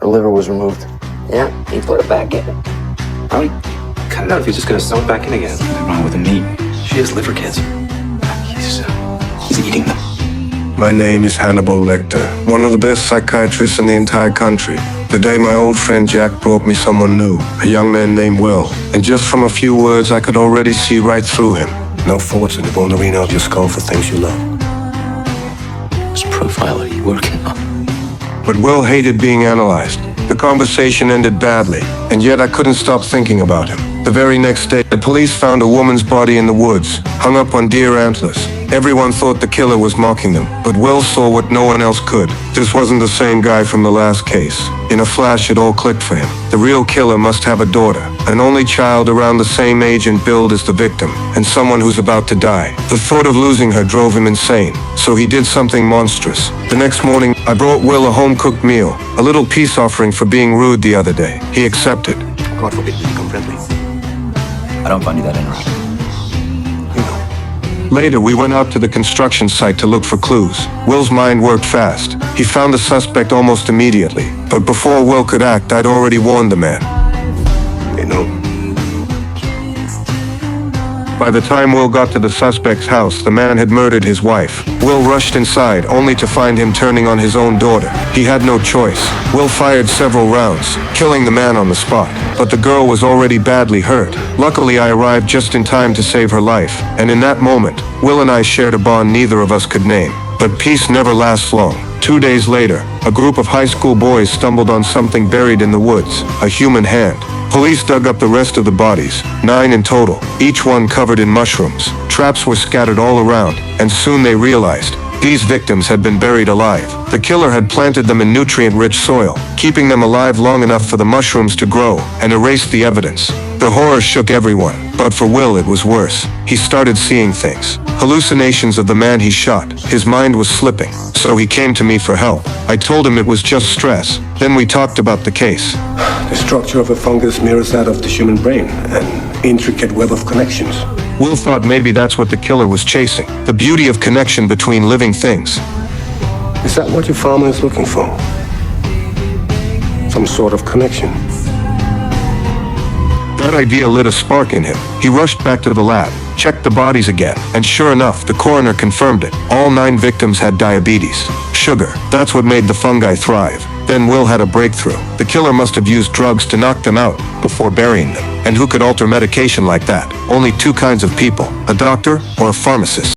Her liver was removed. Yeah, he put it back in. Probably cut it out if he's just gonna sew it back in again. What's wrong with the meat? She has liver cancer. He's eating them. My name is Hannibal Lecter, one of the best psychiatrists in the entire country. Today my old friend Jack brought me someone new, a young man named Will. And just from a few words I could already see right through him. No thoughts in the vulnerino of your skull for things you love. Which profile are you working on? But Will hated being analyzed. The conversation ended badly, and yet I couldn't stop thinking about him. The very next day, the police found a woman's body in the woods, hung up on deer antlers. Everyone thought the killer was mocking them, but Will saw what no one else could. This wasn't the same guy from the last case. In a flash, it all clicked for him. The real killer must have a daughter, an only child around the same age and build as the victim, and someone who's about to die. The thought of losing her drove him insane, so he did something monstrous. The next morning, I brought Will a home-cooked meal, a little peace offering for being rude the other day. He accepted. God forbid we become friendly. I don't find you that interesting. Later, we went out to the construction site to look for clues. Will's mind worked fast. He found the suspect almost immediately. But before Will could act, I'd already warned the man. You know, By the time Will got to the suspect's house, the man had murdered his wife. Will rushed inside, only to find him turning on his own daughter. He had no choice. Will fired several rounds, killing the man on the spot. But the girl was already badly hurt. Luckily, I arrived just in time to save her life. And in that moment, Will and I shared a bond neither of us could name. But peace never lasts long. 2 days later, a group of high school boys stumbled on something buried in the woods, a human hand. Police dug up the rest of the bodies, 9 in total, each one covered in mushrooms. Traps were scattered all around, and soon they realized these victims had been buried alive. The killer had planted them in nutrient-rich soil, keeping them alive long enough for the mushrooms to grow and erase the evidence. The horror shook everyone, but for Will it was worse. He started seeing things. Hallucinations of the man he shot. His mind was slipping, so he came to me for help. I told him it was just stress. Then we talked about the case. The structure of a fungus mirrors that of the human brain, an intricate web of connections. Will thought maybe that's what the killer was chasing, the beauty of connection between living things. Is that what your farmer is looking for? Some sort of connection? That idea lit a spark in him. He rushed back to the lab, checked the bodies again, and sure enough, the coroner confirmed it. All 9 victims had diabetes. Sugar, that's what made the fungi thrive. Then Will had a breakthrough. The killer must have used drugs to knock them out before burying them. And who could alter medication like that? Only 2 kinds of people, a doctor or a pharmacist.